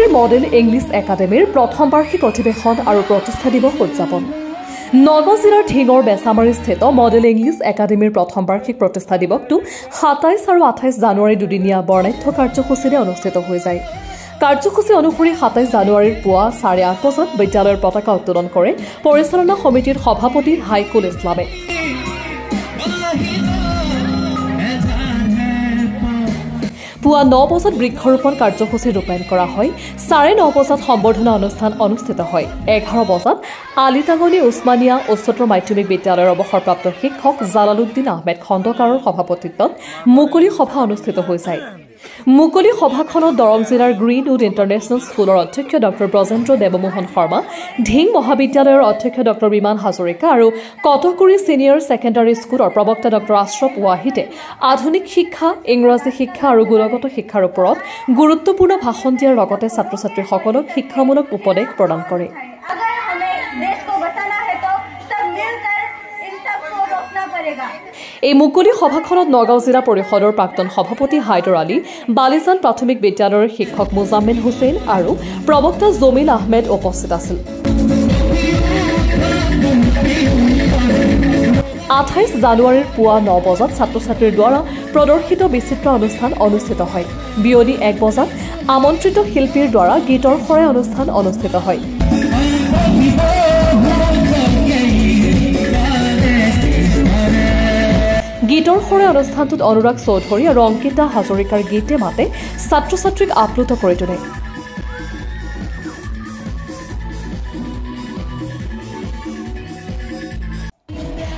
গুৱাহাটীৰ model English একাডেমীৰ প্ৰথম বাৰ্ষিক অধিৱেশন আৰু প্ৰতিষ্ঠা দিৱস উদযাপন। নগাঁও জিলাৰ ঢিঙৰ বেচামাৰীস্থিত মডেল ইংলিছ একাডেমীৰ প্ৰথম বাৰ্ষিক প্ৰতিষ্ঠা দিৱসটো ২৭ আৰু ২৮ জানুৱাৰী দুদিনীয়া বৰ্ণাঢ্য কাৰ্যসূচীৰে অনুষ্ঠিত হৈ যায়। কাৰ্যসূচী অনুসৰি ২৭ জানুৱাৰীৰ পুৱা ৮:৩০ বজাত বিদ্যালয়ৰ পতাকা উত্তোলন কৰে পৰিচালনা সমিতিৰ সভাপতি হাইকুল ইছলামে। পুৱা ৯ বজাত বৃক্ষৰোপণ কাৰ্যসূচী ৰূপায়ণ কৰা হয়। ৯:৩০ বজাত সম্বৰ্ধনা অনুষ্ঠান অনুষ্ঠিত হয়। ১১ বজাত আলিটাঙনি উছমানিয়া উচ্চতৰ মাধ্যমিক বিদ্যালয়ৰ অৱসৰপ্ৰাপ্ত শিক্ষক জালালুদ্দিন আহমেদ খণ্ডকাৰৰ সভাপতিত্বত মুকলি সভা অনুষ্ঠিত হৈ যায়। মুকলি সভাখনত দৰং জিলাৰ গ্ৰীণউড ইণ্টাৰনেশ্যনেল স্কুলৰ অধ্যক্ষ ড ব্ৰজেন্দ্ৰ দেৱমোহন শৰ্মা, ঢিং মহাবিদ্যালয়ৰ অধ্যক্ষ ড বিমান হাজৰিকা আৰু কটকুৰি ছিনিয়ৰ ছেকেণ্ডাৰী স্কুলৰ প্ৰবক্তা ড আশ্ৰফ ৱাহিদে আধুনিক শিক্ষা, ইংৰাজী শিক্ষা আৰু গুণগত শিক্ষাৰ ওপৰত গুৰুত্বপূৰ্ণ ভাষণ দিয়াৰ লগতে ছাত্ৰ ছাত্ৰীসকলক শিক্ষামূলক উপদেশ প্ৰদান কৰে। এই মুকলি সভাখনত নগাঁও জিলা পৰিষদৰ প্ৰাক্তন সভাপতি হাইদৰ আলী, বালিজান প্ৰাথমিক বিদ্যালয়ৰ শিক্ষক মুজাম্মিল হুছেইন আৰু প্ৰবক্তা জমিল আহমেদ উপস্থিত আছিল। ২৮ জানুৱাৰীৰ পুৱা ৯ বজাত ছাত্ৰ ছাত্ৰীৰ দ্বাৰা প্ৰদৰ্শিত বিচিত্ৰ অনুষ্ঠান অনুষ্ঠিত হয়। বিয়লি ১ বজাত আমন্ত্ৰিত শিল্পীৰ দ্বাৰা গীতৰ শৰাই অনুষ্ঠান অনুষ্ঠিত হয়। গীতৰ শৰাই অনুষ্ঠানটোত অনুৰাগ চৌধুৰী আৰু অংকিতা হাজৰিকাৰ গীতে মাতে ছাত্ৰ ছাত্ৰীক আপ্লুত কৰি তোলে।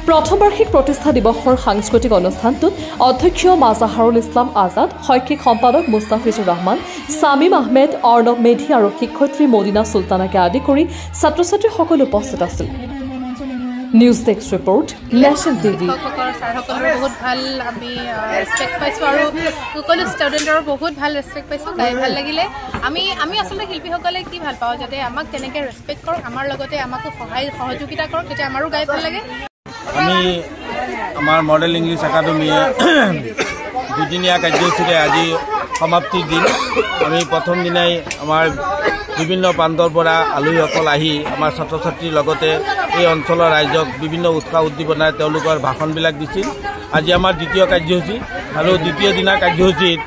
প্ৰথম বাৰ্ষিক প্ৰতিষ্ঠা দিৱসৰ সাংস্কৃতিক অনুষ্ঠানটোত অধ্যক্ষ মাজাহাৰুল ইছলাম আজাদ, শৈক্ষিক সম্পাদক মুস্তাফিজুৰ ৰহমান, ছামিম আহমেদ, অৰ্ণৱ মেধি আৰু শিক্ষয়িত্ৰী মদিনা চুলতানাকে আদি কৰি ছাত্ৰ ছাত্ৰীসকল উপস্থিত আছিল। News desk report, national TV. বহুত ভাল আমি ৰেচপেক্ট পাইছোঁ আৰু সকলো ষ্টুডেণ্টৰ বহুত ভাল ৰেচপেক্ট পাইছোঁ, গাই ভাল লাগিলে। আমি আচলতে শিল্পীসকলে কি ভাল পাওঁ, যাতে আমাক তেনেকৈ ৰেচপেক্ট কৰক, আমাৰ লগতে আমাকো সহযোগিতা কৰক, তেতিয়া আমাৰো গাই ভাল লাগে। আমি আমাৰ মডেল ইংলিছ একাডেমীয়ে দুদিনীয়া কাৰ্যসূচীৰে আজি সমাপ্তিৰ দিন। আমি প্ৰথম দিনাই আমাৰ বিভিন্ন প্ৰান্তৰ পৰা আলহীসকল আহি আমাৰ ছাত্ৰ ছাত্ৰীৰ লগতে এই অঞ্চলৰ ৰাইজক বিভিন্ন উৎসাহ উদ্দীপনাৰে তেওঁলোকৰ ভাষণবিলাক দিছিল। আজি আমাৰ দ্বিতীয় কাৰ্যসূচী আৰু দ্বিতীয় দিনাৰ কাৰ্যসূচীত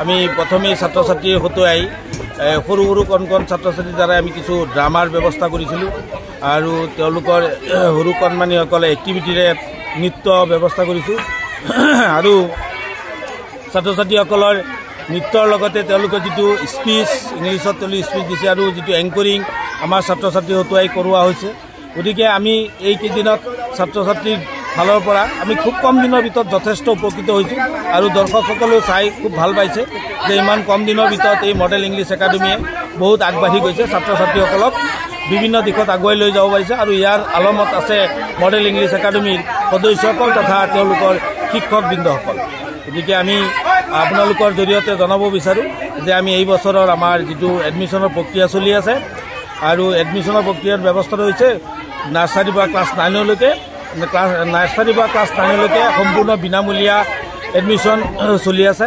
আমি প্ৰথমেই ছাত্ৰ ছাত্ৰীৰ হতুৱাই সৰু সৰু কণ কণ ছাত্ৰ ছাত্ৰীৰ দ্বাৰাই আমি কিছু ড্ৰামাৰ ব্যৱস্থা কৰিছিলোঁ আৰু তেওঁলোকৰ সৰু কণমানিসকলে এক্টিভিটিৰে নৃত্য ব্যৱস্থা কৰিছোঁ আৰু ছাত্ৰ ছাত্ৰীসকলৰ নৃত্যৰ লগতে তেওঁলোকে যিটো স্পীচ, ইংলিছত তেওঁলোকে স্পীচ দিছে আৰু যিটো এংকৰিং আমাৰ ছাত্ৰ ছাত্ৰী হতুৱাই কৰোৱা হৈছে। গতিকে আমি এইকেইদিনত ছাত্ৰ ছাত্ৰীৰ ফালৰ পৰা আমি খুব কম দিনৰ ভিতৰত যথেষ্ট উপকৃত হৈছোঁ আৰু দৰ্শকসকলেও চাই খুব ভাল পাইছে যে ইমান কম দিনৰ ভিতৰত এই মডেল ইংলিছ একাডেমীয়ে বহুত আগবাঢ়ি গৈছে, ছাত্ৰ ছাত্ৰীসকলক বিভিন্ন দিশত আগুৱাই লৈ যাব পাৰিছে আৰু ইয়াৰ আলমত আছে মডেল ইংলিছ একাডেমীৰ সদস্যসকল তথা তেওঁলোকৰ শিক্ষকবৃন্দসকল। গতিকে আমি আপোনালোকৰ জৰিয়তে জনাব বিচাৰোঁ যে আমি এই বছৰৰ আমাৰ যিটো এডমিশ্যনৰ প্ৰক্ৰিয়া চলি আছে আৰু এডমিশ্যনৰ প্ৰক্ৰিয়াৰ ব্যৱস্থাটো হৈছে নাৰ্চাৰীৰ পৰা ক্লাছ 9লৈকে সম্পূৰ্ণ বিনামূলীয়া এডমিশ্যন চলি আছে।